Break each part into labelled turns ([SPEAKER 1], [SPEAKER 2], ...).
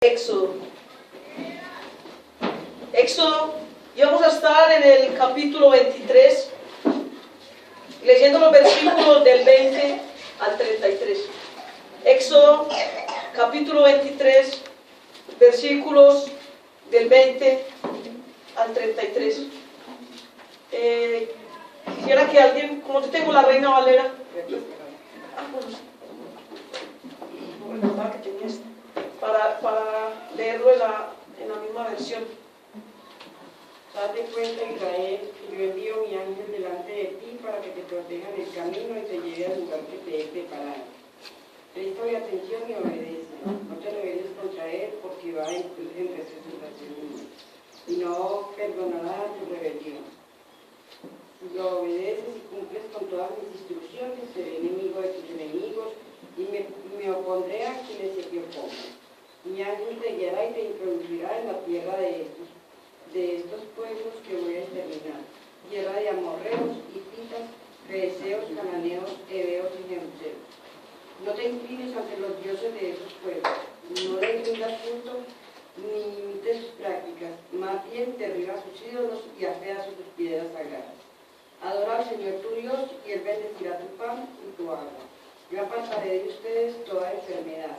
[SPEAKER 1] Éxodo. Y vamos a estar en el capítulo 23, leyendo los versículos del 20 al 33. Éxodo, capítulo 23, versículos del 20 al 33. Quisiera que alguien, como yo tengo la Reina Valera, para leerlo en la misma versión.
[SPEAKER 2] Date cuenta, Israel, que yo envío mi ángel delante de ti para que te proteja en el camino y te lleve al lugar que te he preparado. Presta atención y obedece. No te rebeles contra él porque va en representación mía y no perdonará tu rebelión. Si lo obedeces y cumples con todas mis instrucciones, seré enemigo de tus enemigos y me opondré a quienes se te opongan. Mi ángel te guiará y te introducirá en la tierra de estos pueblos que voy a exterminar, tierra de amorreos, hititas, fereceos, cananeos, heveos y jebuseos. No te inclines ante los dioses de esos pueblos, no les rindas culto ni imites sus prácticas, más bien derriba sus ídolos y afea sus piedras sagradas. Adora al Señor tu Dios y Él bendecirá tu pan y tu agua. Yo apartaré de ustedes toda enfermedad.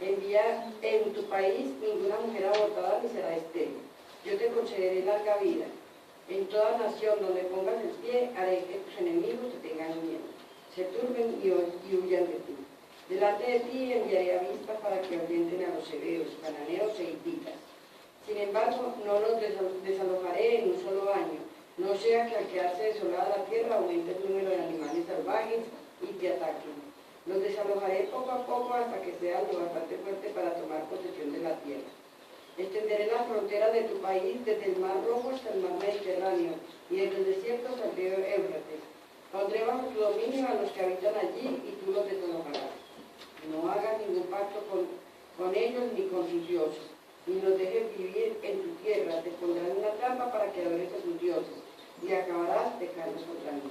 [SPEAKER 2] Envía en tu país ninguna mujer abortada ni será estéril. Yo te concederé larga vida. En toda nación donde pongas el pie, haré que tus enemigos te tengan miedo, se turben y huyan de ti. Delante de ti enviaré avispas para que ahuyenten a los heveos, cananeos e hititas. Sin embargo, no los desalojaré en un solo año, no sea que al quedarse desolada la tierra aumente el número de animales salvajes y te ataquen. Los desalojaré poco a poco hasta que sean lo bastante fuerte para tomar posesión de la tierra. Extenderé las fronteras de tu país desde el Mar Rojo hasta el Mar Mediterráneo y desde el desierto hasta el río Éufrates. Pondré bajo tu dominio a los que habitan allí y tú los desalojarás. No hagas ningún pacto con ellos ni con sus dioses, ni los dejes vivir en tu tierra. Te pondrán una trampa para que adores a sus dioses y acabarás pecando contra mí.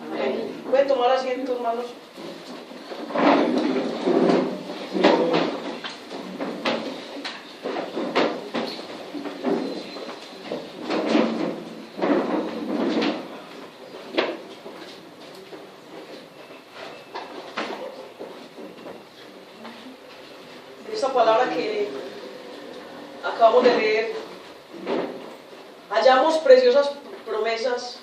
[SPEAKER 1] Amén. Pueden tomar asiento, hermanos. Esta palabra que acabamos de leer, hallamos preciosas promesas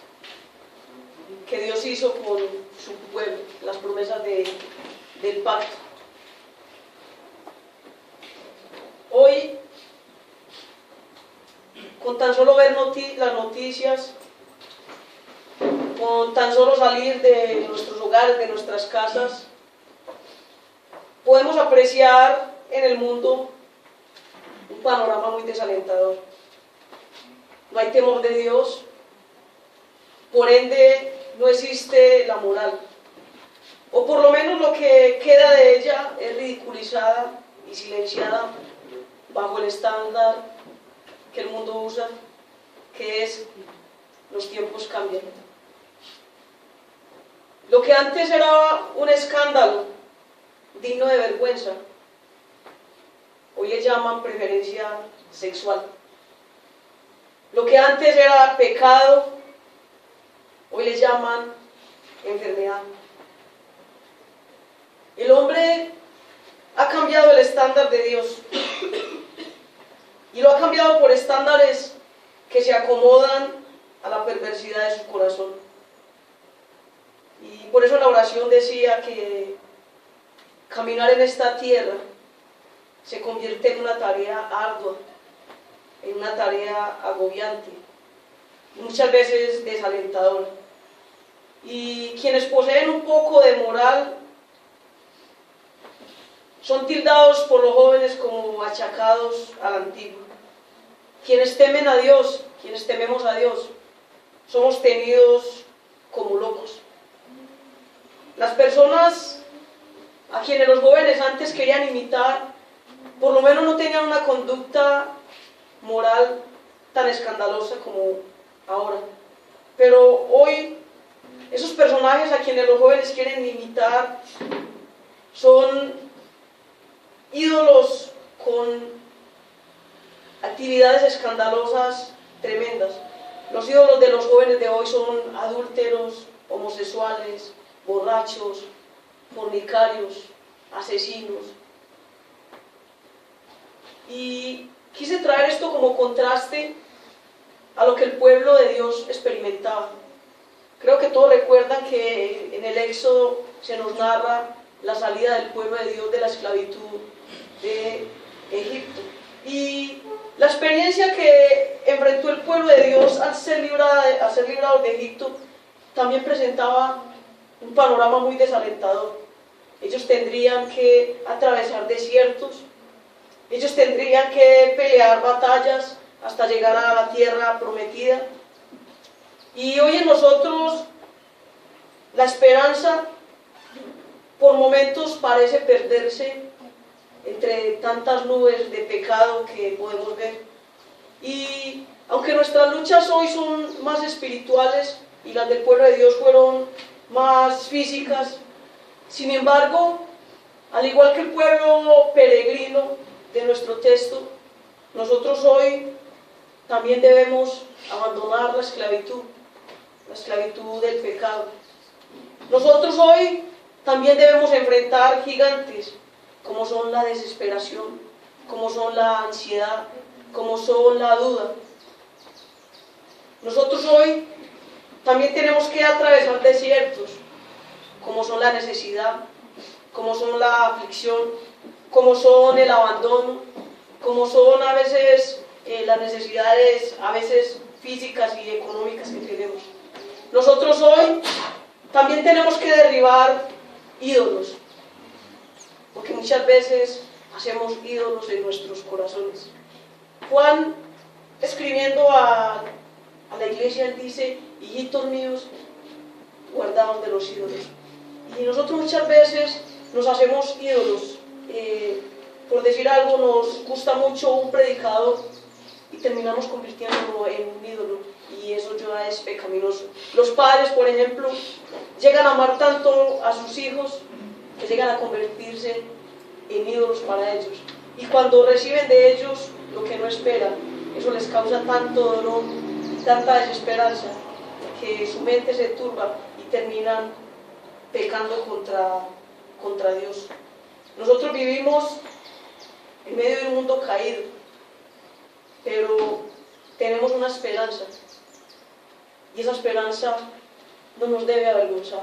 [SPEAKER 1] que Dios hizo con su pueblo, las promesas del pacto. Hoy, con tan solo ver las noticias, con tan solo salir de nuestros hogares, de nuestras casas, podemos apreciar en el mundo un panorama muy desalentador. No hay temor de Dios, por ende no existe la moral, o por lo menos lo que queda de ella es ridiculizada y silenciada bajo el estándar que el mundo usa, que es: los tiempos cambian. Lo que antes era un escándalo digno de vergüenza, hoy le llaman preferencia sexual. Lo que antes era pecado, hoy le llaman enfermedad. El hombre ha cambiado el estándar de Dios y lo ha cambiado por estándares que se acomodan a la perversidad de su corazón. Y por eso la oración decía que caminar en esta tierra se convierte en una tarea ardua, en una tarea agobiante, muchas veces desalentadora. Y quienes poseen un poco de moral son tildados por los jóvenes como achacados a la antigua. Quienes temen a Dios, quienes tememos a Dios, somos tenidos como locos. Las personas a quienes los jóvenes antes querían imitar, por lo menos no tenían una conducta moral tan escandalosa como ahora. Pero hoy, esos personajes a quienes los jóvenes quieren imitar son ídolos con actividades escandalosas tremendas. Los ídolos de los jóvenes de hoy son adúlteros, homosexuales, borrachos, fornicarios, asesinos. Y quise traer esto como contraste a lo que el pueblo de Dios experimentaba. Creo que todos recuerdan que en el Éxodo se nos narra la salida del pueblo de Dios de la esclavitud de Egipto. Y la experiencia que enfrentó el pueblo de Dios al ser librado de Egipto también presentaba un panorama muy desalentador. Ellos tendrían que atravesar desiertos, ellos tendrían que pelear batallas hasta llegar a la tierra prometida. Y hoy en nosotros la esperanza por momentos parece perderse entre tantas nubes de pecado que podemos ver. Y aunque nuestras luchas hoy son más espirituales y las del pueblo de Dios fueron más físicas, sin embargo, al igual que el pueblo peregrino de nuestro texto, nosotros hoy también debemos abandonar la esclavitud del pecado. Nosotros hoy también debemos enfrentar gigantes como son la desesperación, como son la ansiedad, como son la duda. Nosotros hoy también tenemos que atravesar desiertos, como son la necesidad, como son la aflicción, como son el abandono, como son a veces las necesidades a veces físicas y económicas que tenemos. Nosotros hoy también tenemos que derribar ídolos, porque muchas veces hacemos ídolos en nuestros corazones. Juan, escribiendo a la iglesia, él dice: hijitos míos, guardaos de los ídolos. Y nosotros muchas veces nos hacemos ídolos. Por decir algo, nos gusta mucho un predicador y terminamos convirtiéndolo en un ídolo, y eso ya es pecaminoso. Los padres, por ejemplo, llegan a amar tanto a sus hijos que llegan a convertirse en ídolos para ellos, y cuando reciben de ellos lo que no esperan, eso les causa tanto dolor y tanta desesperanza que su mente se turba y terminan pecando contra Dios. Nosotros vivimos en medio de un mundo caído, pero tenemos una esperanza, y esa esperanza no nos debe avergonzar.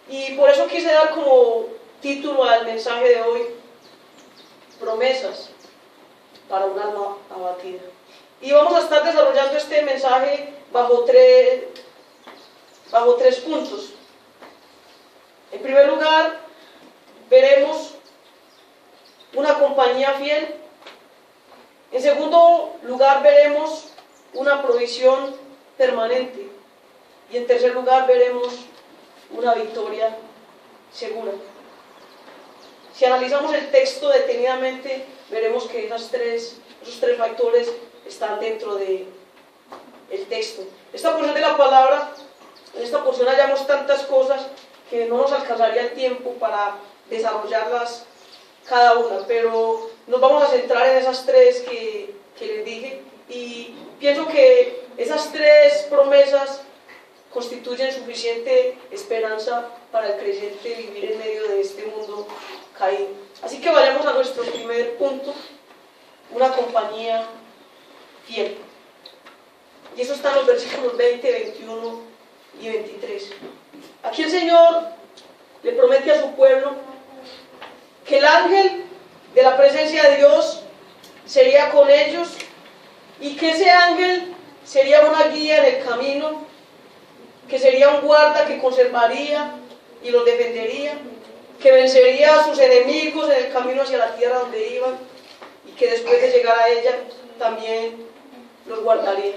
[SPEAKER 1] Y por eso quise dar como título al mensaje de hoy: promesas para un alma abatida. Y vamos a estar desarrollando este mensaje bajo tres puntos. En primer lugar, veremos una compañía fiel. En segundo lugar, veremos una provisión permanente. Y en tercer lugar, veremos una victoria segura. Si analizamos el texto detenidamente, veremos que esos tres factores están dentro del texto. Esta porción de la palabra, en esta porción hallamos tantas cosas que no nos alcanzaría el tiempo para desarrollarlas cada una, pero nos vamos a centrar en esas tres que les dije, y pienso que esas tres promesas constituyen suficiente esperanza para el creyente vivir en medio de este mundo caído. Así que vayamos a nuestro primer punto: una compañía fiel. Y eso está en los versículos 20, 21 y 23. Aquí el Señor le promete a su pueblo que el ángel de la presencia de Dios sería con ellos, y que ese ángel sería una guía en el camino, que sería un guarda que conservaría y los defendería, que vencería a sus enemigos en el camino hacia la tierra donde iban, y que después de llegar a ella también los guardaría.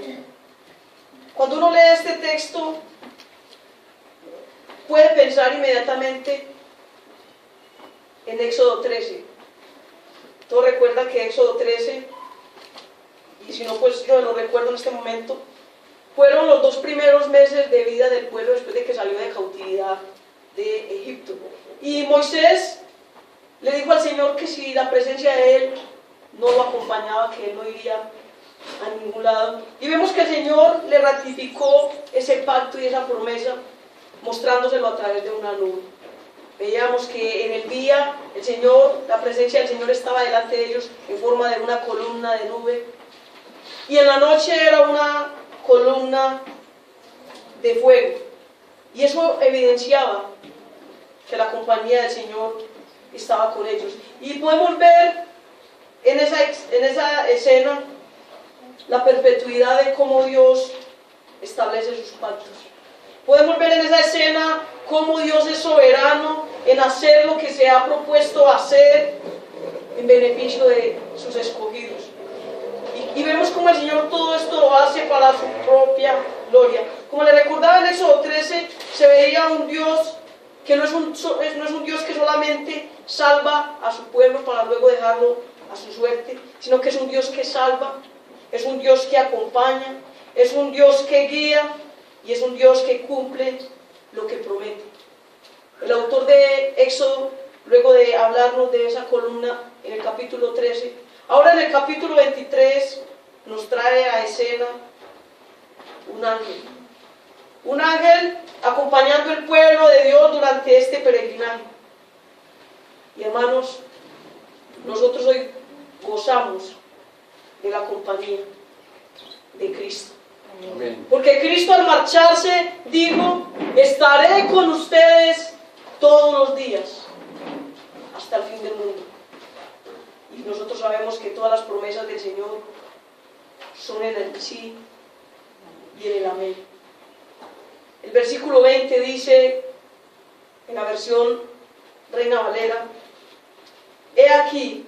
[SPEAKER 1] Cuando uno lee este texto, puede pensar inmediatamente en Éxodo 13. Todos recuerdan que Éxodo 13, y si no, pues yo lo recuerdo en este momento, fueron los 2 primeros meses de vida del pueblo después de que salió de cautividad de Egipto. Y Moisés le dijo al Señor que si la presencia de él no lo acompañaba, que él no iría a ningún lado. Y vemos que el Señor le ratificó ese pacto y esa promesa, mostrándoselo a través de una nube. Veíamos que en el día el Señor, la presencia del Señor estaba delante de ellos en forma de una columna de nube, y en la noche era una columna de fuego, y eso evidenciaba que la compañía del Señor estaba con ellos. Y podemos ver en esa escena la perpetuidad de cómo Dios establece sus pactos. Podemos ver en esa escena cómo Dios es soberano en hacer lo que se ha propuesto hacer en beneficio de sus escogidos. Y vemos cómo el Señor todo esto lo hace para su propia gloria. Como le recordaba en Éxodo 13, se veía un Dios que no es un Dios que solamente salva a su pueblo para luego dejarlo a su suerte, sino que es un Dios que salva, es un Dios que acompaña, es un Dios que guía y es un Dios que cumple lo que promete. El autor de Éxodo, luego de hablarnos de esa columna en el capítulo 13, ahora en el capítulo 23 nos trae a escena un ángel. Un ángel acompañando el pueblo de Dios durante este peregrinaje. Y hermanos, nosotros hoy gozamos de la compañía de Cristo. Amén. Porque Cristo al marcharse dijo: estaré con ustedes todos los días hasta el fin del mundo. Y nosotros sabemos que todas las promesas del Señor son en el sí y en el amén. El versículo 20 dice, en la versión Reina Valera: he aquí,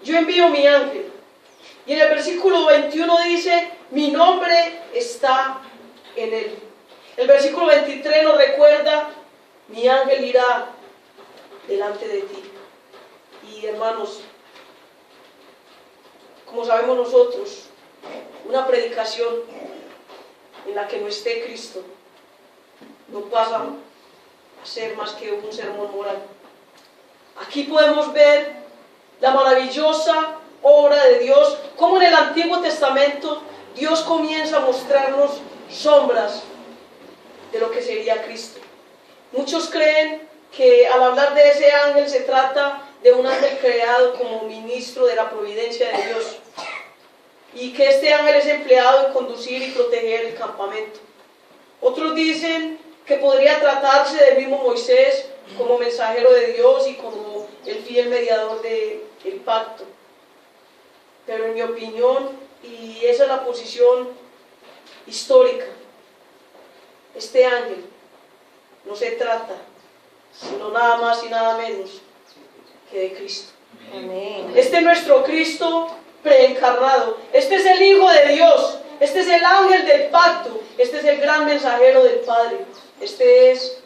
[SPEAKER 1] yo envío mi ángel. Y en el versículo 21 dice: mi nombre está en él. El versículo 23 nos recuerda: mi ángel irá delante de ti. Y hermanos, como sabemos nosotros, una predicación en la que no esté Cristo no pasa a ser más que un sermón moral. Aquí podemos ver la maravillosa obra de Dios, como en el Antiguo Testamento Dios comienza a mostrarnos sombras de lo que sería Cristo. Muchos creen que al hablar de ese ángel se trata de un ángel creado como ministro de la providencia de Dios, y que este ángel es empleado en conducir y proteger el campamento. Otros dicen que podría tratarse del mismo Moisés como mensajero de Dios y como el fiel mediador del pacto. Pero en mi opinión, y esa es la posición histórica, este ángel no se trata sino nada más y nada menos que de Cristo. Amén. Este es nuestro Cristo preencarnado. Este es el Hijo de Dios. Este es el ángel del pacto. Este es el gran mensajero del Padre. Este es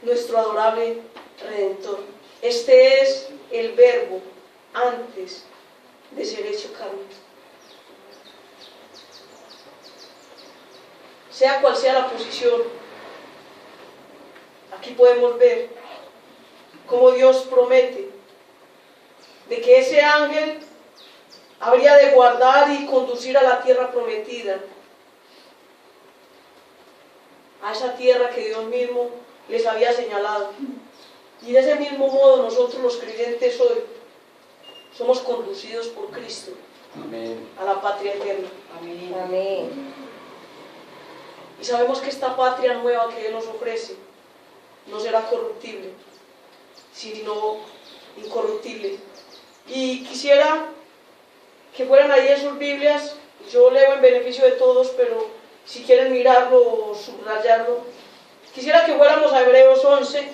[SPEAKER 1] nuestro adorable Redentor. Este es el Verbo antes de ser hecho carne. Sea cual sea la posición, aquí podemos ver cómo Dios promete de que ese ángel habría de guardar y conducir a la tierra prometida, a esa tierra que Dios mismo les había señalado. Y de ese mismo modo nosotros los creyentes hoy somos conducidos por Cristo. Amén. A la patria eterna. Amén. Amén. Y sabemos que esta patria nueva que Él nos ofrece no será corruptible, sino incorruptible. Y quisiera que fueran ahí en sus Biblias. Yo leo en beneficio de todos, pero si quieren mirarlo o subrayarlo, quisiera que fuéramos a Hebreos 11,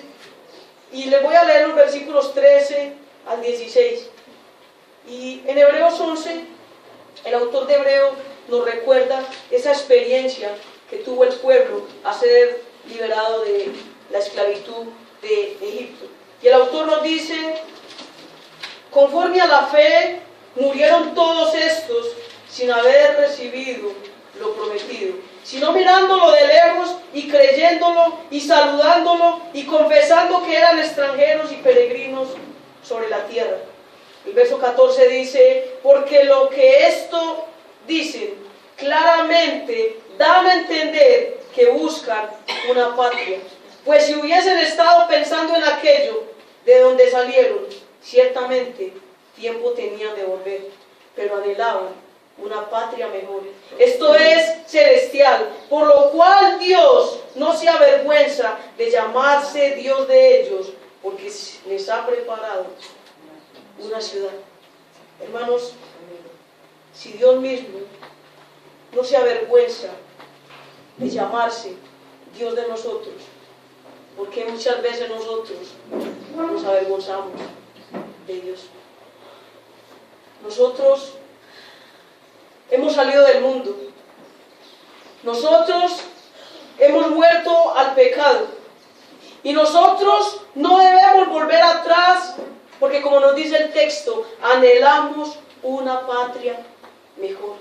[SPEAKER 1] y les voy a leer los versículos 13 al 16. Y en Hebreos 11, el autor de Hebreos nos recuerda esa experiencia que tuvo el pueblo a ser liberado de la esclavitud de Egipto. Y el autor nos dice: conforme a la fe murieron todos estos sin haber recibido lo prometido, sino mirándolo de lejos y creyéndolo y saludándolo y confesando que eran extranjeros y peregrinos sobre la tierra. El verso 14 dice: porque lo que esto dicen claramente, dan a entender que buscan una patria. Pues si hubiesen estado pensando en aquello de donde salieron, ciertamente tiempo tenían de volver, pero anhelaban una patria mejor. Esto es celestial, por lo cual Dios no se avergüenza de llamarse Dios de ellos, porque les ha preparado una ciudad. Hermanos, si Dios mismo no se avergüenza de llamarse Dios de nosotros, ¿por qué muchas veces nosotros nos avergonzamos de Dios? Nosotros hemos salido del mundo. Nosotros hemos muerto al pecado. Y nosotros no debemos volver atrás, porque como nos dice el texto, anhelamos una patria mejor.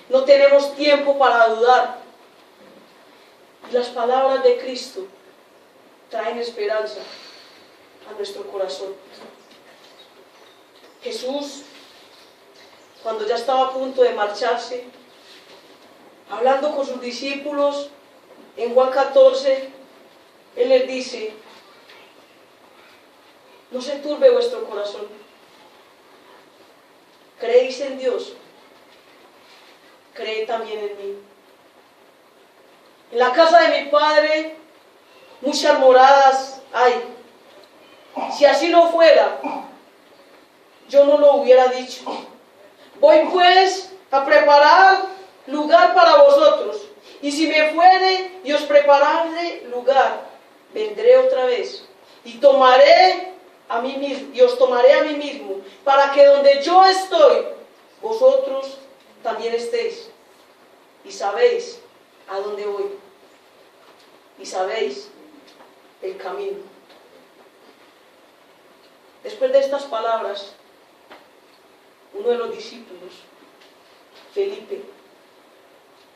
[SPEAKER 1] No tenemos tiempo para dudar. Y las palabras de Cristo traen esperanza a nuestro corazón. Jesús, cuando ya estaba a punto de marcharse, hablando con sus discípulos, en Juan 14, Él les dice: no se turbe vuestro corazón. ¿Creéis en Dios? Creed también en mí. En la casa de mi Padre muchas moradas hay. Si así no fuera, yo no lo hubiera dicho. Voy pues a preparar lugar para vosotros. Y si me fuere y os preparare lugar, vendré otra vez y tomaré a mí mismo, y os tomaré a mí mismo, para que donde yo estoy, vosotros también estéis. Y sabéis a dónde voy. Y sabéis el camino. Después de estas palabras, uno de los discípulos, Felipe,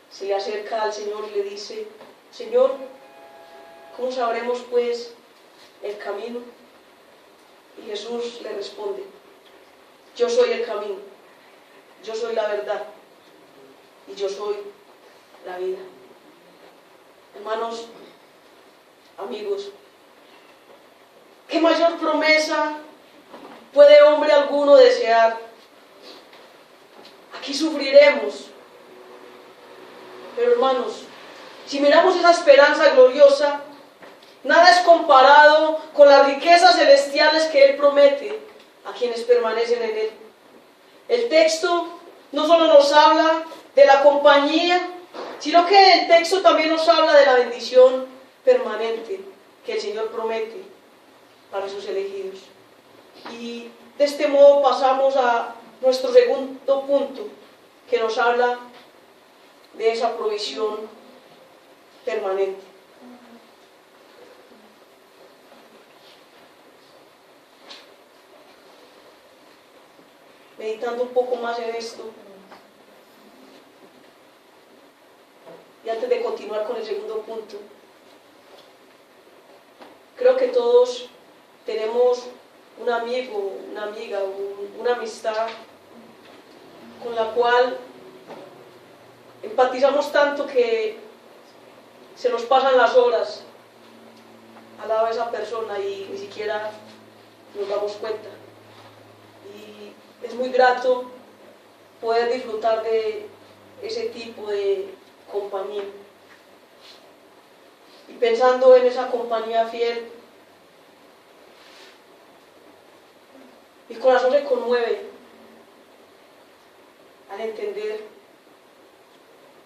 [SPEAKER 1] se le acerca al Señor y le dice: Señor, ¿cómo sabremos pues el camino? Y Jesús le responde: yo soy el camino, yo soy la verdad y yo soy la vida. Hermanos, amigos, ¿qué mayor promesa puede hombre alguno desear? Aquí sufriremos, pero hermanos, si miramos esa esperanza gloriosa, nada es comparado con las riquezas celestiales que Él promete a quienes permanecen en Él. El texto no solo nos habla de la compañía, sino que el texto también nos habla de la bendición permanente que el Señor promete para sus elegidos. Y de este modo pasamos a nuestro segundo punto, que nos habla de esa provisión permanente. Meditando un poco más en esto, y antes de continuar con el segundo punto, creo que todos tenemos un amigo, una amiga, una amistad con la cual empatizamos tanto que se nos pasan las horas al lado de esa persona y ni siquiera nos damos cuenta. Y es muy grato poder disfrutar de ese tipo de compañía. Y pensando en esa compañía fiel, mi corazón se conmueve al entender,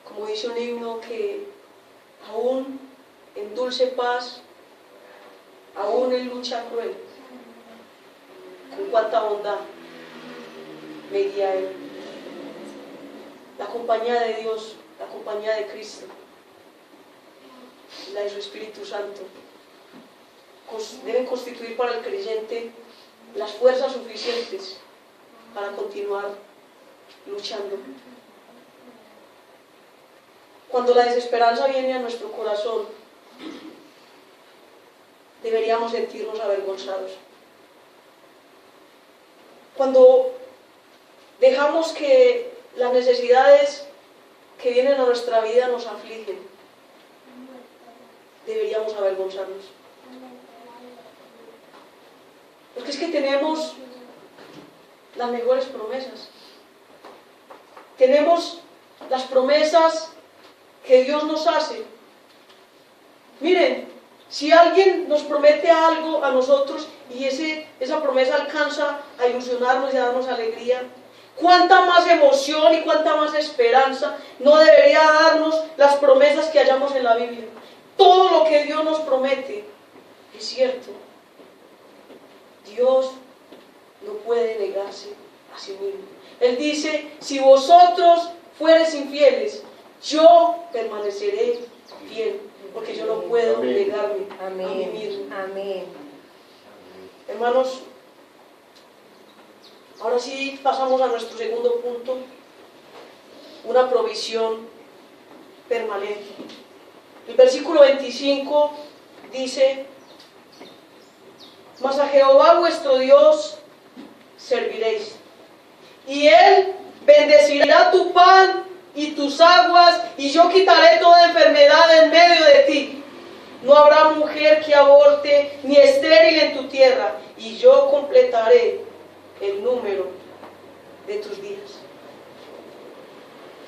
[SPEAKER 1] como dice un himno, que aún en dulce paz, aún en lucha cruel, con cuánta bondad me guía Él. La compañía de Dios, la compañía de Cristo, la de su Espíritu Santo, deben constituir para el creyente las fuerzas suficientes para continuar luchando. Cuando la desesperanza viene a nuestro corazón, deberíamos sentirnos avergonzados. Cuando dejamos que las necesidades que vienen a nuestra vida nos afligen, deberíamos avergonzarnos. Porque es que tenemos las mejores promesas. Tenemos las promesas que Dios nos hace. Miren, si alguien nos promete algo a nosotros y esa promesa alcanza a ilusionarnos y a darnos alegría, cuánta más emoción y cuánta más esperanza no debería darnos las promesas que hallamos en la Biblia. Todo lo que Dios nos promete es cierto. Dios no puede negarse a sí mismo. Él dice, si vosotros fueres infieles, yo permaneceré fiel, porque yo no puedo negarme a mí mismo.
[SPEAKER 3] Amén.
[SPEAKER 1] Hermanos, ahora sí pasamos a nuestro segundo punto, una provisión permanente. El versículo 25 dice, mas a Jehová vuestro Dios serviréis, y Él bendecirá tu pan y tus aguas, y yo quitaré toda enfermedad en medio de ti. No habrá mujer que aborte, ni estéril en tu tierra, y yo completaré el número de tus días.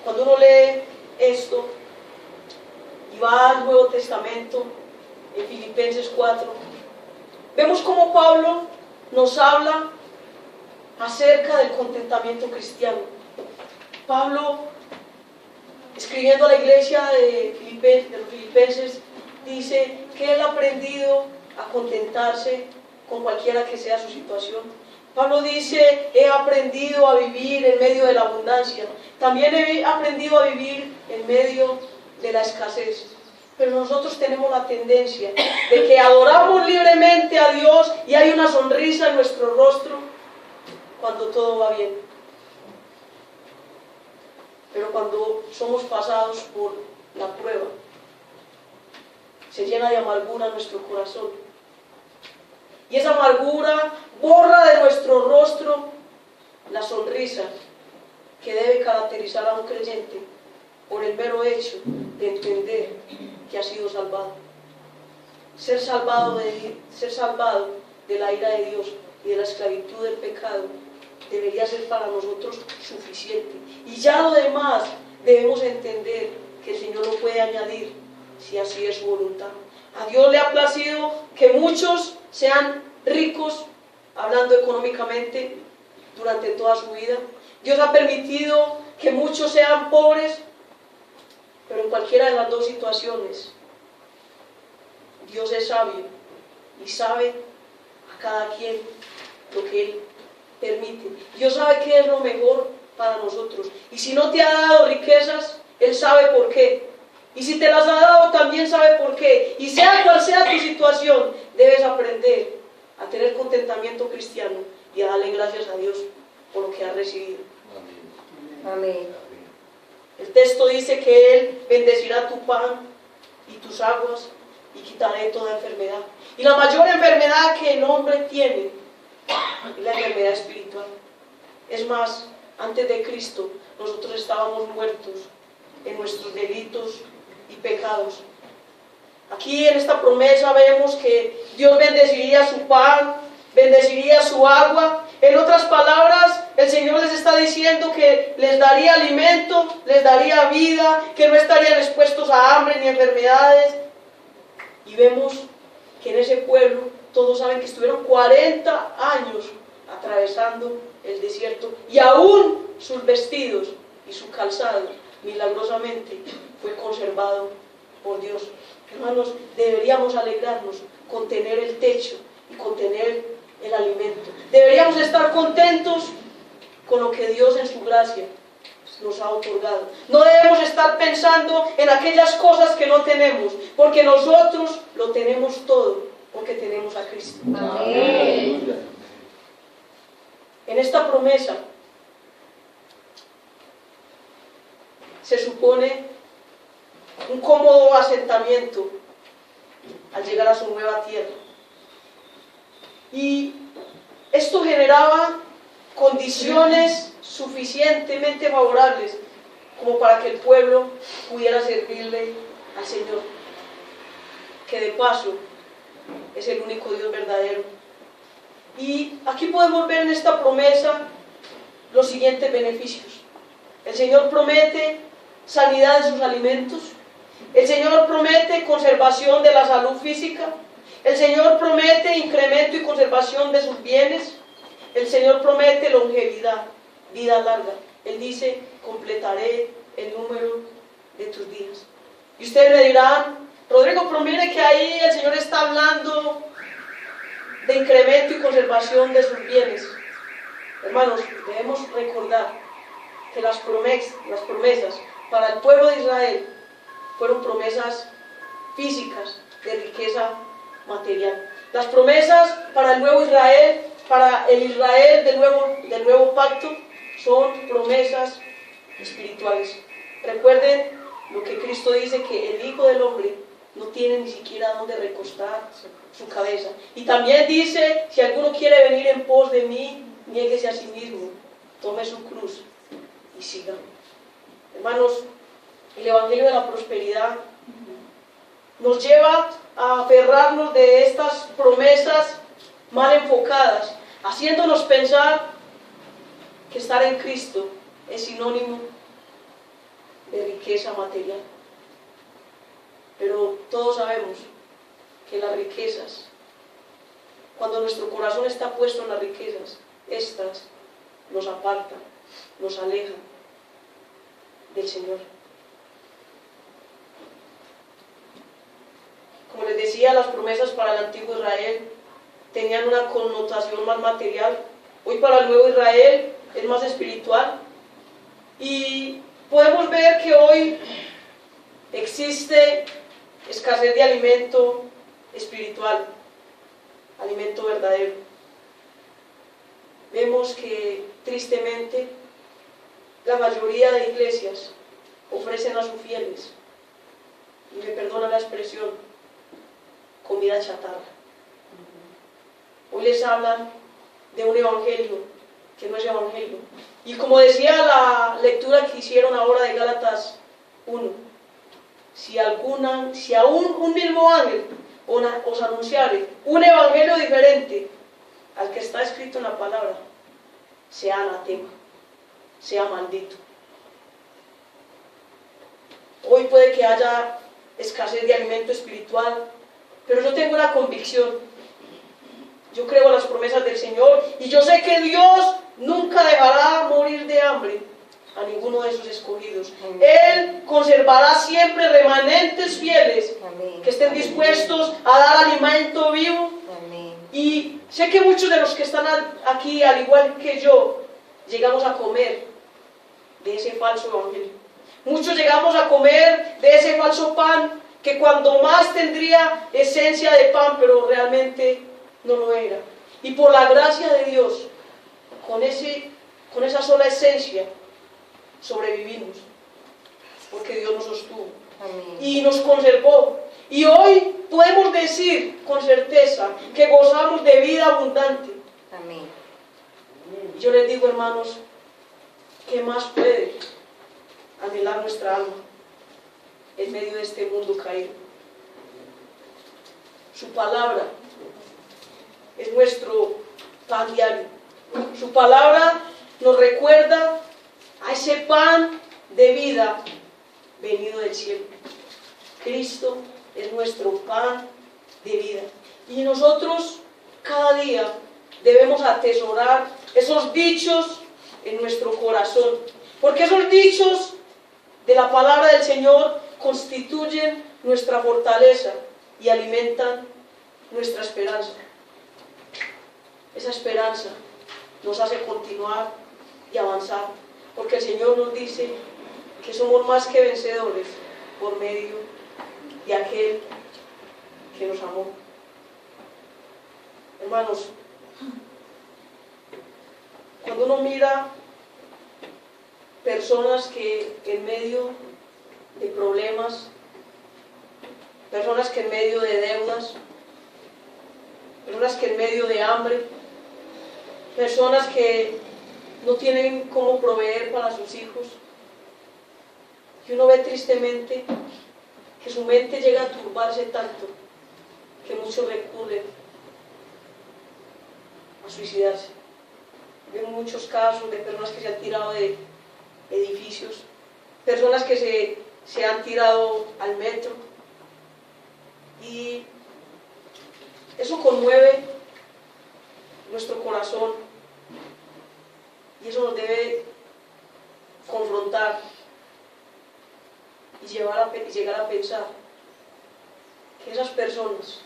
[SPEAKER 1] Cuando uno lee esto y va al Nuevo Testamento, en Filipenses 4, vemos cómo Pablo nos habla acerca del contentamiento cristiano. Pablo, escribiendo a la iglesia de los Filipenses, dice que él ha aprendido a contentarse con cualquiera que sea su situación. Pablo dice, he aprendido a vivir en medio de la abundancia. También he aprendido a vivir en medio de la escasez. Pero nosotros tenemos la tendencia de que adoramos libremente a Dios y hay una sonrisa en nuestro rostro cuando todo va bien. Pero cuando somos pasados por la prueba, se llena de amargura nuestro corazón. Y esa amargura borra de nuestro rostro la sonrisa que debe caracterizar a un creyente por el mero hecho de entender que ha sido salvado. Ser salvado de la ira de Dios y de la esclavitud del pecado debería ser para nosotros suficiente. Y ya lo demás debemos entender que el Señor lo puede añadir si así es su voluntad. A Dios le ha placido que muchos sean ricos, hablando económicamente, durante toda su vida. Dios ha permitido que muchos sean pobres, pero en cualquiera de las dos situaciones, Dios es sabio y sabe a cada quien lo que Él permite. Dios sabe qué es lo mejor para nosotros. Y si no te ha dado riquezas, Él sabe por qué. Y si te las ha dado, también sabe por qué. Y sea cual sea tu situación, debes aprender a tener contentamiento cristiano y a darle gracias a Dios por lo que has recibido.
[SPEAKER 3] Amén.
[SPEAKER 1] El texto dice que Él bendecirá tu pan y tus aguas y quitaré toda enfermedad. Y la mayor enfermedad que el hombre tiene es la enfermedad espiritual. Es más, antes de Cristo nosotros estábamos muertos en nuestros delitos y pecados. Aquí en esta promesa vemos que Dios bendeciría su pan, bendeciría su agua. En otras palabras, el Señor les está diciendo que les daría alimento, les daría vida, que no estarían expuestos a hambre ni enfermedades. Y vemos que en ese pueblo todos saben que estuvieron 40 años atravesando el desierto y aún sus vestidos y su calzado milagrosamente fue conservado por Dios. Hermanos, deberíamos alegrarnos con tener el techo y con tener el alimento. Deberíamos estar contentos con lo que Dios en su gracia nos ha otorgado. No debemos estar pensando en aquellas cosas que no tenemos, porque nosotros lo tenemos todo, porque tenemos a Cristo.
[SPEAKER 3] Amén.
[SPEAKER 1] En esta promesa se supone un cómodo asentamiento al llegar a su nueva tierra. Y esto generaba condiciones suficientemente favorables como para que el pueblo pudiera servirle al Señor, que de paso es el único Dios verdadero. Y aquí podemos ver en esta promesa los siguientes beneficios. El Señor promete sanidad de sus alimentos. El Señor promete conservación de la salud física. El Señor promete incremento y conservación de sus bienes. El Señor promete longevidad, vida larga. Él dice, completaré el número de tus días. Y ustedes me dirán, Rodrigo, pero mire que ahí el Señor está hablando de incremento y conservación de sus bienes. Hermanos, debemos recordar que las promesas para el pueblo de Israel fueron promesas físicas de riqueza material. Las promesas para el nuevo Israel, para el Israel del nuevo pacto, son promesas espirituales. Recuerden lo que Cristo dice, que el Hijo del Hombre no tiene ni siquiera dónde recostar su cabeza. Y también dice, si alguno quiere venir en pos de mí, niéguese a sí mismo, tome su cruz y sígame. Hermanos, el Evangelio de la prosperidad nos lleva a aferrarnos de estas promesas mal enfocadas, haciéndonos pensar que estar en Cristo es sinónimo de riqueza material. Pero todos sabemos que las riquezas, cuando nuestro corazón está puesto en las riquezas, estas nos apartan, nos alejan del Señor. Como les decía, las promesas para el antiguo Israel tenían una connotación más material. Hoy para el nuevo Israel es más espiritual. Y podemos ver que hoy existe escasez de alimento espiritual, alimento verdadero. Vemos que tristemente la mayoría de iglesias ofrecen a sus fieles, y me perdona la expresión, comida chatarra. Hoy les hablan de un evangelio que no es evangelio. Y como decía la lectura que hicieron ahora de Gálatas 1, si aún un mismo ángel os anunciare un evangelio diferente al que está escrito en la palabra, sea anatema, sea maldito. Hoy puede que haya escasez de alimento espiritual, pero yo tengo una convicción. Yo creo en las promesas del Señor y yo sé que Dios nunca dejará morir de hambre a ninguno de sus escogidos.
[SPEAKER 3] Amén.
[SPEAKER 1] Él conservará siempre remanentes fieles.
[SPEAKER 3] Amén.
[SPEAKER 1] Que estén dispuestos a dar alimento vivo.
[SPEAKER 3] Amén.
[SPEAKER 1] Y sé que muchos de los que están aquí, al igual que yo, llegamos a comer de ese falso evangelio. Muchos llegamos a comer de ese falso pan que cuando más tendría esencia de pan, pero realmente no lo era. Y por la gracia de Dios, con esa sola esencia, sobrevivimos, porque Dios nos sostuvo.
[SPEAKER 3] Amén.
[SPEAKER 1] Y nos conservó. Y hoy podemos decir con certeza que gozamos de vida abundante.
[SPEAKER 3] Amén.
[SPEAKER 1] Y yo les digo, hermanos, ¿qué más puede anhelar nuestra alma en medio de este mundo caído? Su palabra es nuestro pan diario. Su palabra nos recuerda a ese pan de vida venido del cielo. Cristo es nuestro pan de vida. Y nosotros cada día debemos atesorar esos dichos en nuestro corazón, porque esos dichos de la palabra del Señor constituyen nuestra fortaleza y alimentan nuestra esperanza. Esa esperanza nos hace continuar y avanzar, porque el Señor nos dice que somos más que vencedores por medio de aquel que nos amó. Hermanos, cuando uno mira personas que en medio de problemas, personas que en medio de deudas, personas que en medio de hambre, personas que no tienen cómo proveer para sus hijos. Y uno ve tristemente que su mente llega a turbarse tanto que muchos recurren a suicidarse. Veo muchos casos de personas que se han tirado de edificios, personas que se han tirado al metro, y eso conmueve nuestro corazón y eso nos debe confrontar y llegar a pensar que esas personas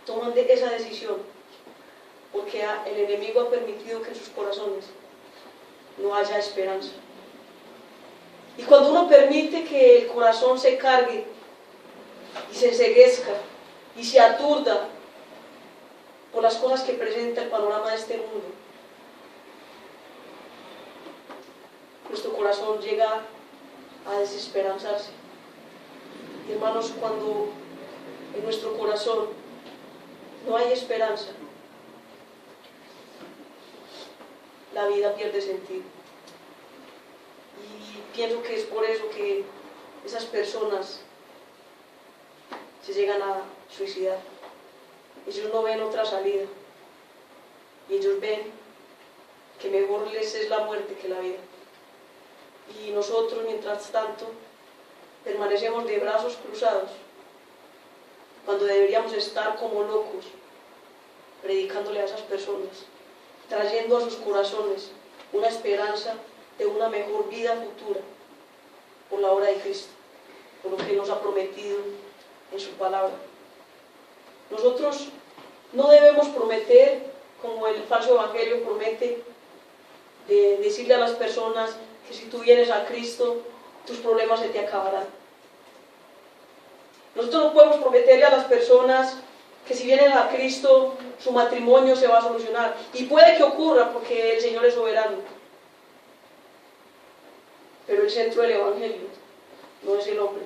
[SPEAKER 1] toman esa decisión porque el enemigo ha permitido que en sus corazones no haya esperanza. Y cuando uno permite que el corazón se cargue y se enceguezca y se aturda por las cosas que presenta el panorama de este mundo, nuestro corazón llega a desesperanzarse. Y hermanos, cuando en nuestro corazón no hay esperanza, la vida pierde sentido. Y pienso que es por eso que esas personas se llegan a suicidar. Ellos no ven otra salida y ellos ven que mejor les es la muerte que la vida. Y nosotros, mientras tanto, permanecemos de brazos cruzados cuando deberíamos estar como locos predicándole a esas personas, trayendo a sus corazones una esperanza de una mejor vida futura por la obra de Cristo, por lo que nos ha prometido en su palabra. Nosotros no debemos prometer, como el falso evangelio promete, de decirle a las personas que si tú vienes a Cristo, tus problemas se te acabarán. Nosotros no podemos prometerle a las personas que si vienen a Cristo, su matrimonio se va a solucionar. Y puede que ocurra porque el Señor es soberano. Pero el centro del evangelio no es el hombre.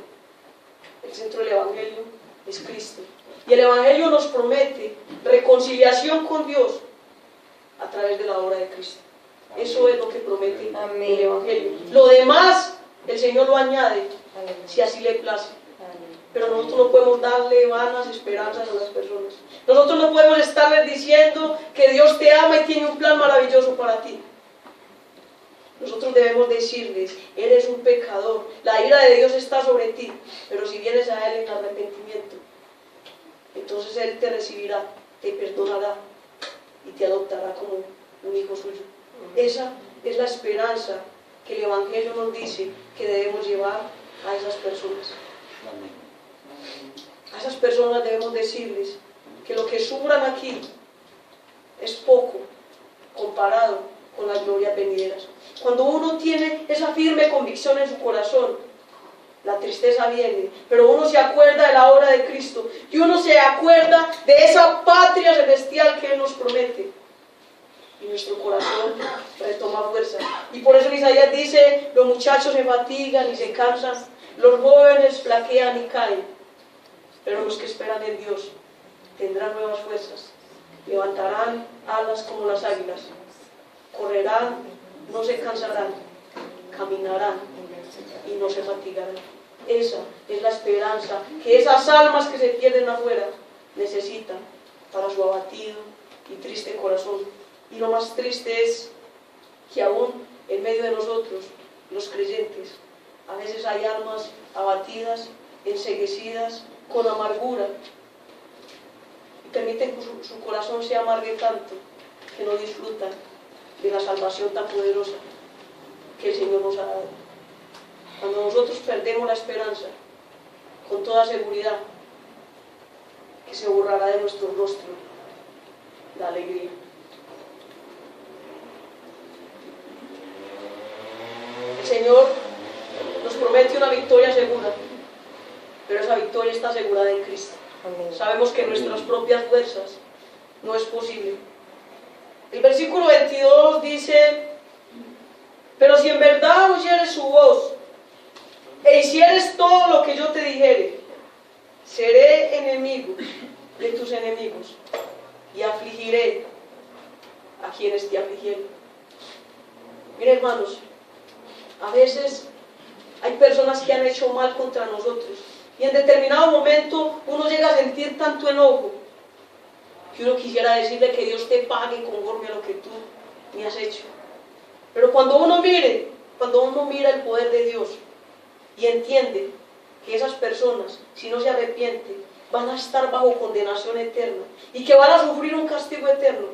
[SPEAKER 1] El centro del evangelio es Cristo. Y el evangelio nos promete reconciliación con Dios a través de la obra de Cristo. Eso es lo que promete el evangelio. Lo demás, el Señor lo añade, si así le place. Pero nosotros no podemos darle vanas esperanzas a las personas. Nosotros no podemos estarles diciendo que Dios te ama y tiene un plan maravilloso para ti. Nosotros debemos decirles, eres un pecador, la ira de Dios está sobre ti, pero si vienes a Él en arrepentimiento, entonces Él te recibirá, te perdonará y te adoptará como un hijo suyo. Esa es la esperanza que el Evangelio nos dice que debemos llevar a esas personas. A esas personas debemos decirles que lo que sufran aquí es poco comparado con las glorias venideras. Cuando uno tiene esa firme convicción en su corazón, la tristeza viene, pero uno se acuerda de la obra de Cristo y uno se acuerda de esa patria celestial que Él nos promete. Y nuestro corazón retoma fuerza. Y por eso Isaías dice, los muchachos se fatigan y se cansan, los jóvenes flaquean y caen, pero los que esperan en Dios tendrán nuevas fuerzas, levantarán alas como las águilas, correrán, no se cansarán, caminarán y no se fatigarán. Esa es la esperanza que esas almas que se pierden afuera necesitan para su abatido y triste corazón. Y lo más triste es que aún en medio de nosotros, los creyentes, a veces hay almas abatidas, enceguecidas, con amargura, y permiten que su corazón se amargue tanto que no disfrutan de la salvación tan poderosa que el Señor nos ha dado. Cuando nosotros perdemos la esperanza, con toda seguridad que se borrará de nuestro rostro la alegría. El Señor nos promete una victoria segura, pero esa victoria está asegurada en Cristo. Sabemos que en nuestras propias fuerzas no es posible. El versículo 22 dice, pero si en verdad oyeres su voz e hicieres todo lo que yo te dijere, seré enemigo de tus enemigos y afligiré a quienes te afligieren. Miren, hermanos, a veces hay personas que han hecho mal contra nosotros y en determinado momento uno llega a sentir tanto enojo que uno quisiera decirle que Dios te pague conforme a lo que tú me has hecho. Pero cuando uno mira el poder de Dios y entiende que esas personas, si no se arrepienten, van a estar bajo condenación eterna y que van a sufrir un castigo eterno,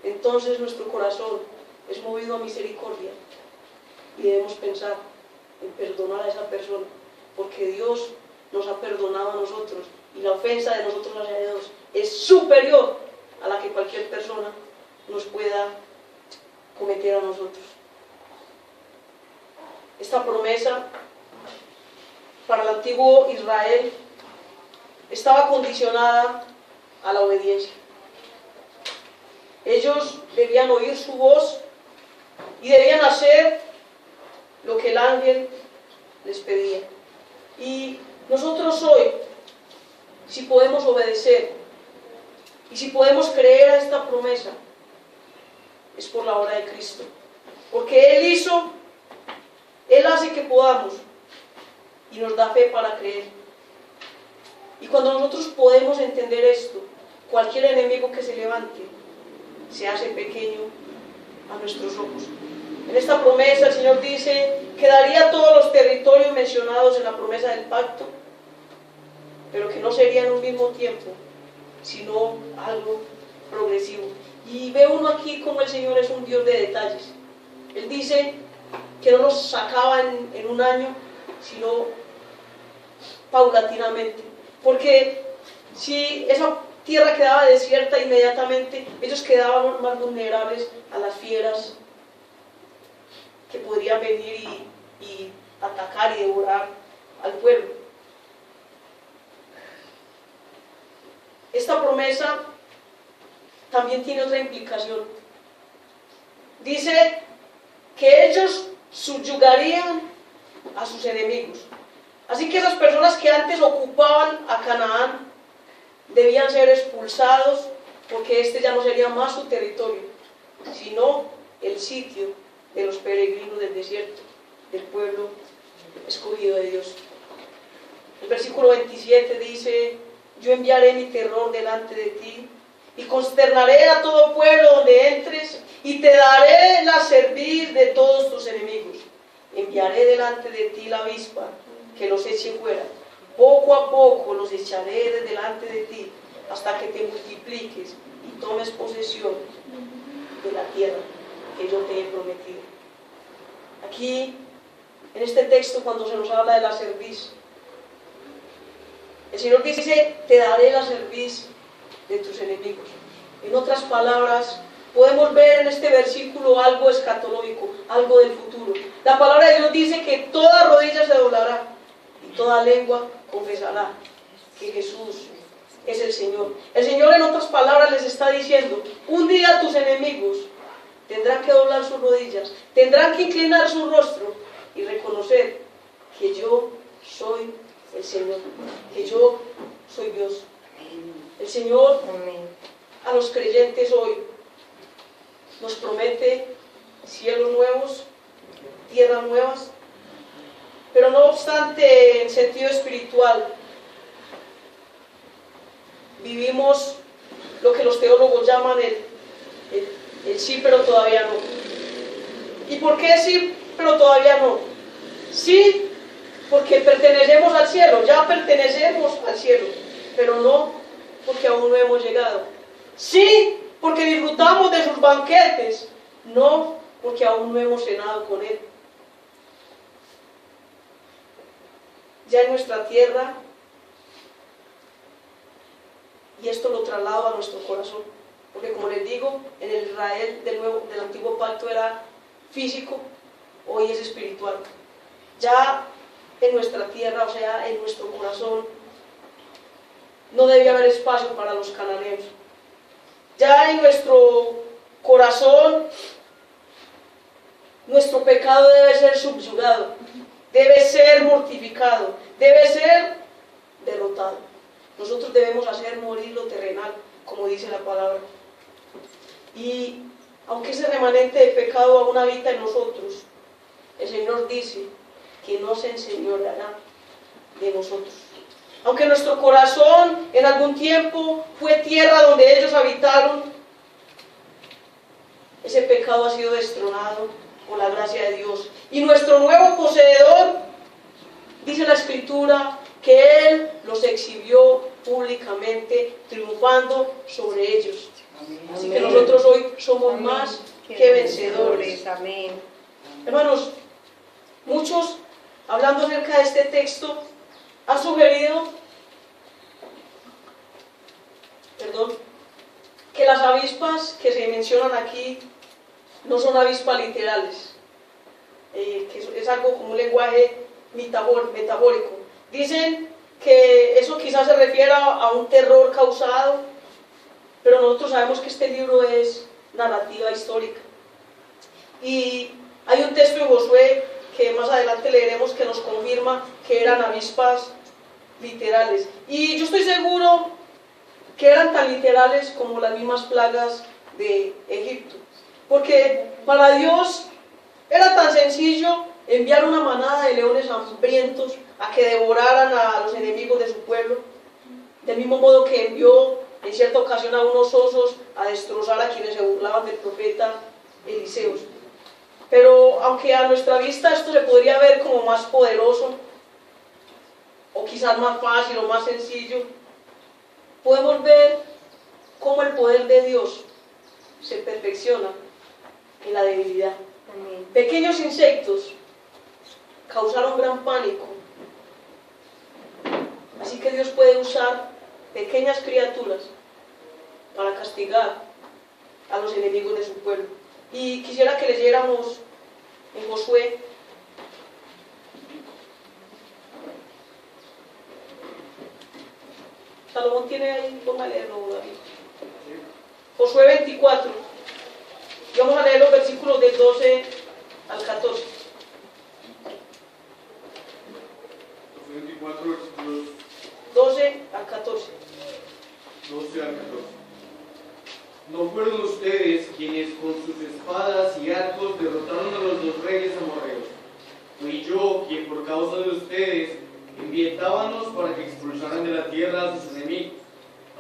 [SPEAKER 1] entonces nuestro corazón es movido a misericordia y debemos pensar en perdonar a esa persona, porque Dios nos ha perdonado a nosotros y la ofensa de nosotros hacia Dios es superior a la que cualquier persona nos pueda cometer a nosotros. Esta promesa para el antiguo Israel estaba condicionada a la obediencia. Ellos debían oír su voz y debían hacer lo que el ángel les pedía. Y nosotros hoy, si podemos obedecer y si podemos creer a esta promesa, es por la obra de Cristo. Porque Él hace que podamos y nos da fe para creer. Y cuando nosotros podemos entender esto, cualquier enemigo que se levante se hace pequeño a nuestros ojos. En esta promesa el Señor dice que daría todos los territorios mencionados en la promesa del pacto, pero que no sería en un mismo tiempo, sino algo progresivo. Y ve uno aquí como el Señor es un Dios de detalles. Él dice que no nos sacaba en un año, sino paulatinamente. Porque si esa tierra quedaba desierta inmediatamente, ellos quedaban más vulnerables a las fieras que podrían venir y atacar y devorar al pueblo. Esta promesa también tiene otra implicación. Dice que ellos subyugarían a sus enemigos. Así que esas personas que antes ocupaban a Canaán debían ser expulsados, porque este ya no sería más su territorio, sino el sitio de los peregrinos del desierto, del pueblo escogido de Dios. El versículo 27 dice: yo enviaré mi terror delante de ti y consternaré a todo pueblo donde entres y te daré la cerviz de todos tus enemigos. Enviaré delante de ti la avispa que los eche fuera. Poco a poco los echaré de delante de ti hasta que te multipliques y tomes posesión de la tierra que yo te he prometido. Aquí, en este texto, cuando se nos habla de la cerviz, el Señor dice: te daré la cerviz de tus enemigos. En otras palabras, podemos ver en este versículo algo escatológico, algo del futuro. La palabra de Dios dice que toda rodilla se doblará y toda lengua confesará que Jesús es el Señor. El Señor, en otras palabras, les está diciendo: un día tus enemigos tendrán que doblar sus rodillas, tendrán que inclinar su rostro y reconocer que yo soy el Señor, que yo soy Dios. El Señor, a los creyentes hoy, nos promete cielos nuevos, tierras nuevas, pero no obstante, en sentido espiritual, vivimos lo que los teólogos llaman el sí, pero todavía no. ¿Y por qué sí, pero todavía no? Sí, porque pertenecemos al cielo, ya pertenecemos al cielo, pero no porque aún no hemos llegado. Sí, porque disfrutamos de sus banquetes, no porque aún no hemos cenado con Él. Ya en nuestra tierra, y esto lo traslado a nuestro corazón, porque como les digo, en el Israel del antiguo pacto era físico, hoy es espiritual. Ya en nuestra tierra, o sea, en nuestro corazón, no debe haber espacio para los cananeos. Ya en nuestro corazón, nuestro pecado debe ser subyugado, debe ser mortificado, debe ser derrotado. Nosotros debemos hacer morir lo terrenal, como dice la palabra. Y aunque ese remanente de pecado aún habita en nosotros, el Señor dice que no se enseñoreará de nosotros. Aunque nuestro corazón en algún tiempo fue tierra donde ellos habitaron, ese pecado ha sido destronado por la gracia de Dios. Y nuestro nuevo poseedor, dice la Escritura, que Él los exhibió públicamente, triunfando sobre ellos. Así que nosotros hoy somos más que vencedores.
[SPEAKER 3] Amén.
[SPEAKER 1] Hermanos, muchos, hablando acerca de este texto, han sugerido, que las avispas que se mencionan aquí no son avispas literales, que es algo como un lenguaje metafórico. Dicen que eso quizás se refiera a un terror causado, pero nosotros sabemos que este libro es narrativa histórica. Y hay un texto en Josué que más adelante leeremos que nos confirma que eran avispas literales. Y yo estoy seguro que eran tan literales como las mismas plagas de Egipto. Porque para Dios era tan sencillo enviar una manada de leones hambrientos a que devoraran a los enemigos de su pueblo, del mismo modo que envió en cierta ocasión a unos osos a destrozar a quienes se burlaban del profeta Eliseo. Pero aunque a nuestra vista esto se podría ver como más poderoso, o quizás más fácil o más sencillo, podemos ver cómo el poder de Dios se perfecciona en la debilidad.
[SPEAKER 3] Amén.
[SPEAKER 1] Pequeños insectos causaron gran pánico. Así que Dios puede usar pequeñas criaturas para castigar a los enemigos de su pueblo. Y quisiera que leyéramos en Josué Salomón tiene ahí, póngale leerlo, David. Josué 24. Y vamos a leer los versículos del 12 al 14.
[SPEAKER 4] Josué 24, versículos
[SPEAKER 1] 12 al 14.
[SPEAKER 4] 12 al 14. No fueron ustedes quienes con sus espadas y arcos derrotaron a los dos reyes amorreos. Fui yo quien por causa de ustedes envié tábanos para que expulsaran de la tierra a sus enemigos.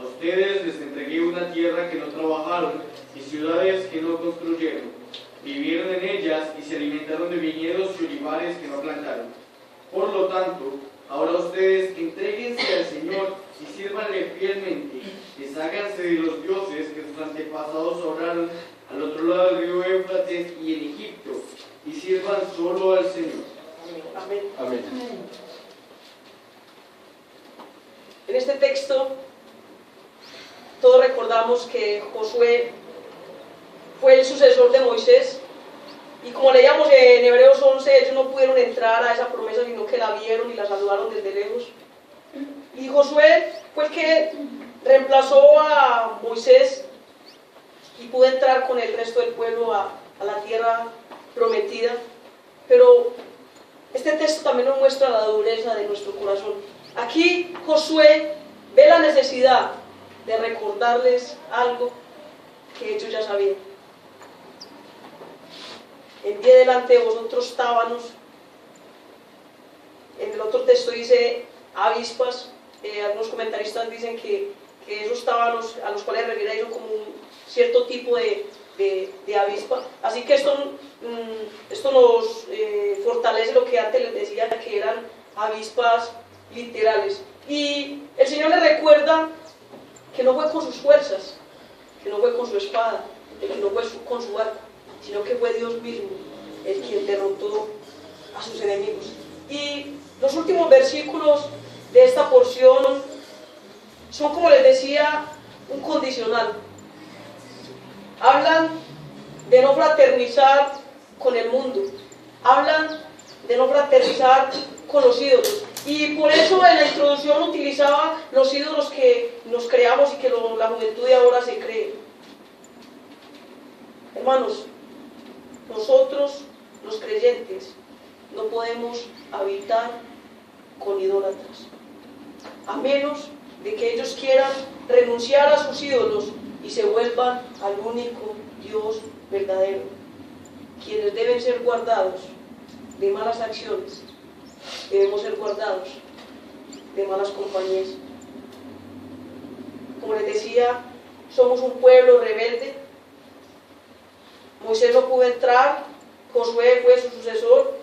[SPEAKER 4] A ustedes les entregué una tierra que no trabajaron y ciudades que no construyeron. Vivieron en ellas y se alimentaron de viñedos y olivares que no plantaron. Por lo tanto, ahora ustedes entréguense al Señor y sírvanle fielmente. Desháganse de los dioses que sus antepasados adoraron al otro lado del río Éufrates y en Egipto, y sirvan solo al Señor.
[SPEAKER 1] Amén.
[SPEAKER 4] Amén.
[SPEAKER 1] En este texto, todos recordamos que Josué fue el sucesor de Moisés, y como leíamos en Hebreos 11, ellos no pudieron entrar a esa promesa, sino que la vieron y la saludaron desde lejos. Y Josué fue el que reemplazó a Moisés y pudo entrar con el resto del pueblo a la tierra prometida. Pero este texto también nos muestra la dureza de nuestro corazón. Aquí Josué ve la necesidad de recordarles algo que ellos ya sabían. Envié delante de vosotros tábanos. En el otro texto dice avispas. Algunos comentaristas dicen que esos tábanos a los cuales refiere son como un cierto tipo de avispa. Así que esto nos fortalece lo que antes les decía, que eran avispas literales. Y el Señor les recuerda que no fue con sus fuerzas, que no fue con su espada, que no fue con su arco, sino que fue Dios mismo el quien derrotó a sus enemigos. Y los últimos versículos de esta porción son, como les decía, un condicional. Hablan de no fraternizar con el mundo, hablan de no fraternizar con los ídolos. Y por eso en la introducción utilizaba los ídolos que nos creamos y que la juventud de ahora se cree. Hermanos, nosotros, los creyentes, no podemos habitar con idólatras, a menos de que ellos quieran renunciar a sus ídolos y se vuelvan al único Dios verdadero. Quienes deben ser guardados de malas acciones, debemos ser guardados de malas compañías. Como les decía, somos un pueblo rebelde. Moisés no pudo entrar, Josué fue su sucesor,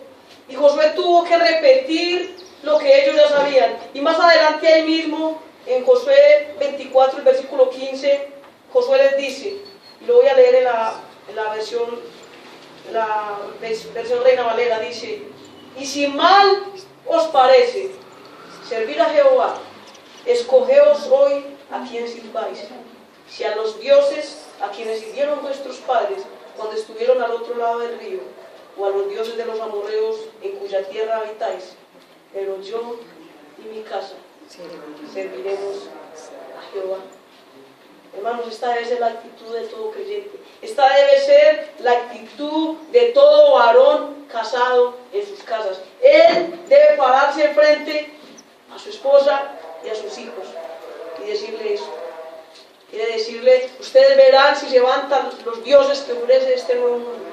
[SPEAKER 1] y Josué tuvo que repetir lo que ellos ya sabían. Y más adelante ahí mismo, en Josué 24, el versículo 15, Josué les dice, y lo voy a leer en la versión Reina Valera, dice: y si mal os parece servir a Jehová, escogeos hoy a quien sirváis, si a los dioses a quienes sirvieron vuestros padres cuando estuvieron al otro lado del río, o a los dioses de los amorreos en cuya tierra habitáis, pero yo y mi casa serviremos a Jehová. Hermanos, esta debe ser la actitud de todo creyente. Esta debe ser la actitud de todo varón casado en sus casas. Él debe pararse frente a su esposa y a sus hijos y decirle eso. Quiere decirle: ustedes verán si se levantan los dioses que ofrece este nuevo mundo,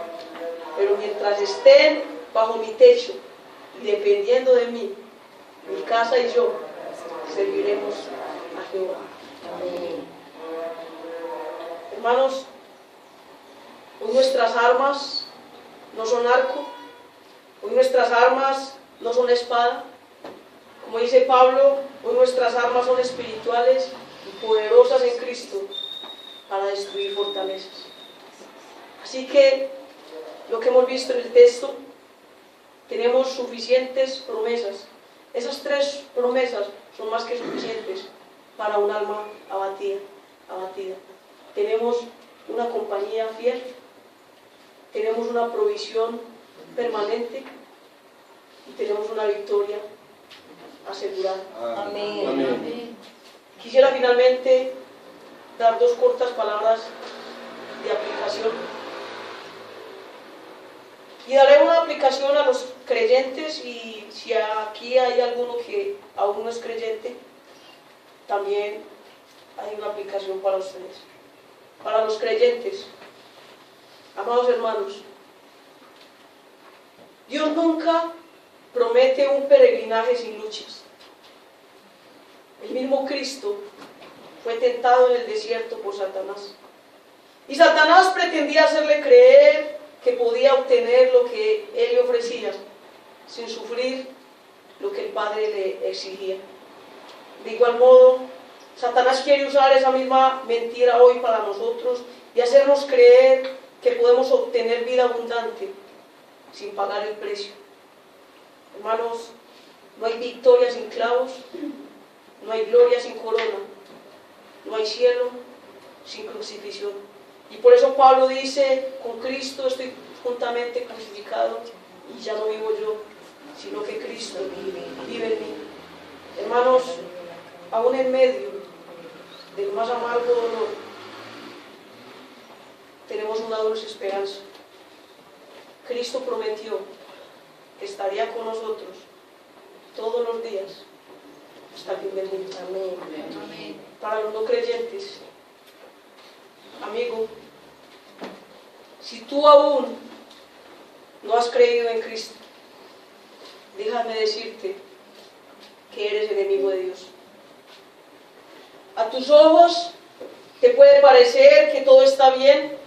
[SPEAKER 1] pero mientras estén bajo mi techo y dependiendo de mí, mi casa y yo serviremos a Jehová. Amén. Hermanos, hoy nuestras armas no son arco, hoy nuestras armas no son espada. Como dice Pablo, hoy nuestras armas son espirituales y poderosas en Cristo para destruir fortalezas. Así que lo que hemos visto en el texto, tenemos suficientes promesas. Esas 3 promesas son más que suficientes para un alma abatida. Tenemos una compañía fiel, tenemos una provisión permanente y tenemos una victoria asegurada.
[SPEAKER 3] Amén.
[SPEAKER 1] Amén. Quisiera finalmente dar 2 cortas palabras de aplicación. Y daré una aplicación a los creyentes, y si aquí hay alguno que aún no es creyente, también hay una aplicación para ustedes. Para los creyentes, amados hermanos, Dios nunca promete un peregrinaje sin luchas. El mismo Cristo fue tentado en el desierto por Satanás. Y Satanás pretendía hacerle creer que podía obtener lo que él le ofrecía sin sufrir lo que el Padre le exigía. De igual modo, Satanás quiere usar esa misma mentira hoy para nosotros y hacernos creer que podemos obtener vida abundante sin pagar el precio. Hermanos, no hay victoria sin clavos, no hay gloria sin corona, no hay cielo sin crucifixión. Y por eso Pablo dice: con Cristo estoy juntamente crucificado, y ya no vivo yo, sino que Cristo vive en mí. Hermanos, aún en medio del más amargo dolor, tenemos una dulce esperanza. Cristo prometió que estaría con nosotros todos los días hasta el fin del mundo. Amén. Para los no creyentes, amigo, si tú aún no has creído en Cristo, déjame decirte que eres enemigo de Dios. A tus ojos te puede parecer que todo está bien,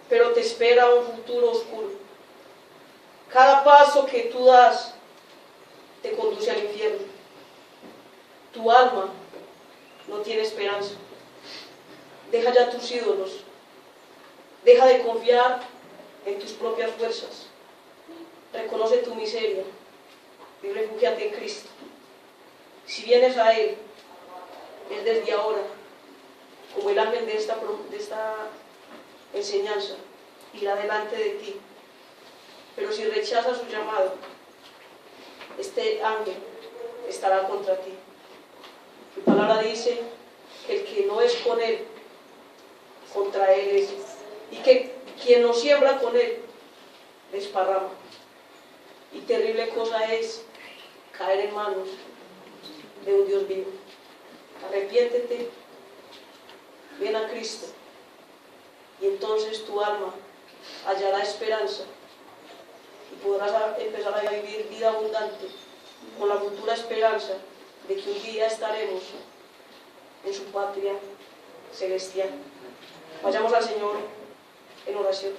[SPEAKER 1] pero te espera un futuro oscuro. Cada paso que tú das te conduce al infierno. Tu alma no tiene esperanza. Deja ya tus ídolos. Deja de confiar en tus propias fuerzas. Reconoce tu miseria y refúgiate en Cristo. Si vienes a Él, es desde ahora, como el ángel de esta enseñanza, irá delante de ti. Pero si rechazas su llamado, este ángel estará contra ti. Su palabra dice que el que no es con Él, contra Él es, y que quien no siembra con Él, desparrama. Y terrible cosa es caer en manos de un Dios vivo. Arrepiéntete, ven a Cristo y entonces tu alma hallará esperanza y podrás empezar a vivir vida abundante con la futura esperanza de que un día estaremos en su patria celestial. Vayamos al Señor en oración.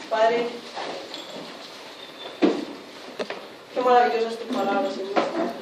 [SPEAKER 1] Padre, qué maravillosa es tu palabra, Señor.